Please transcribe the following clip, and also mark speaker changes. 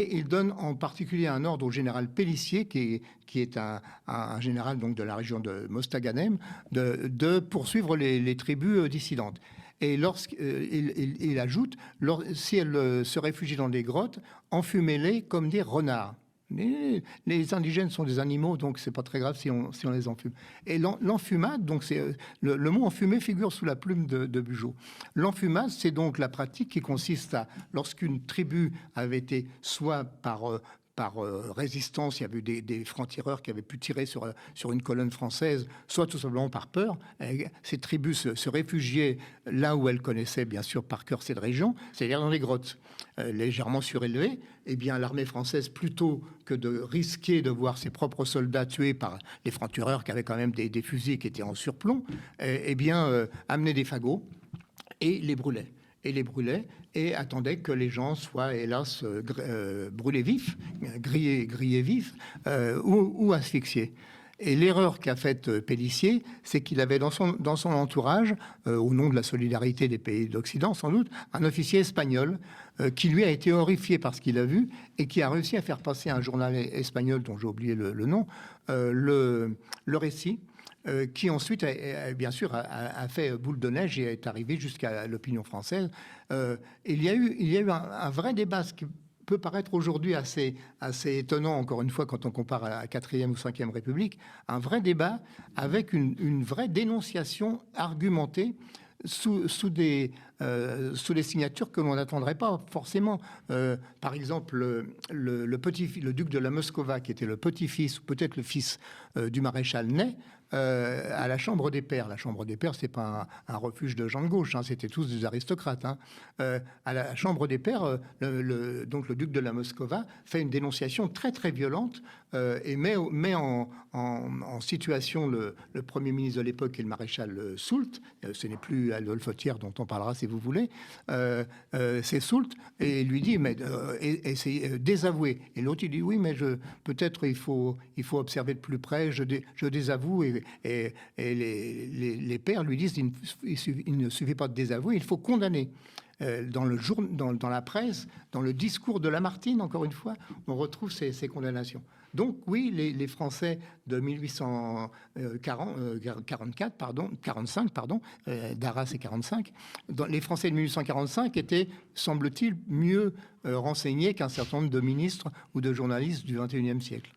Speaker 1: Et il donne en particulier un ordre au général Pélissier, qui est un général donc, de la région de Mostaganem, de poursuivre les tribus dissidentes. Et il ajoute, si elles se réfugient dans des grottes, enfumez-les comme des renards. Les indigènes sont des animaux, donc c'est pas très grave si on les enfume. Et l'enfumade, donc le mot enfumé figure sous la plume de Bugeaud. L'enfumade, c'est donc la pratique qui consiste à, lorsqu'une tribu avait été soit par résistance, il y avait eu des francs-tireurs qui avaient pu tirer sur une colonne française, soit tout simplement par peur. Ces tribus se réfugiaient là où elles connaissaient bien sûr par cœur cette région, c'est-à-dire dans les grottes légèrement surélevées. Eh bien, l'armée française, plutôt que de risquer de voir ses propres soldats tués par les francs-tireurs qui avaient quand même des fusils qui étaient en surplomb, amenait des fagots et les brûlait. Et attendait que les gens soient, hélas, brûlés vifs, grillés vifs ou asphyxiés. Et l'erreur qu'a faite Pélissier, c'est qu'il avait dans son entourage, au nom de la solidarité des pays d'Occident sans doute, un officier espagnol qui lui a été horrifié par ce qu'il a vu et qui a réussi à faire passer à un journal espagnol dont j'ai oublié le nom, le récit, qui ensuite, bien sûr, a fait boule de neige et est arrivé jusqu'à l'opinion française. Il y a eu un vrai débat, ce qui peut paraître aujourd'hui assez étonnant, encore une fois, quand on compare à la 4e ou 5e République, un vrai débat avec une vraie dénonciation argumentée sous des signatures que l'on n'attendrait pas forcément. Par exemple, le duc de la Moscova, qui était le petit-fils, ou peut-être le fils du maréchal Ney, à la Chambre des Pairs. La Chambre des Pairs, c'est pas un refuge de gens de gauche, hein, c'était tous des aristocrates. Hein. À la Chambre des Pairs, donc le duc de la Moscova fait une dénonciation très très violente et met en situation le premier ministre de l'époque et le maréchal Soult. Ce n'est plus Adolphe Thiers dont on parlera si vous voulez. C'est Soult et il lui dit et c'est désavoué. Et l'autre il dit oui mais peut-être il faut observer de plus près. Je désavoue et les pairs lui disent il ne suffit pas de désavouer, il faut condamner. Dans la presse, dans le discours de Lamartine, encore une fois, on retrouve ces condamnations. Donc oui, les Français de 45, d'Arras et 45, les Français de 1845 étaient, semble-t-il, mieux renseignés qu'un certain nombre de ministres ou de journalistes du XXIe siècle.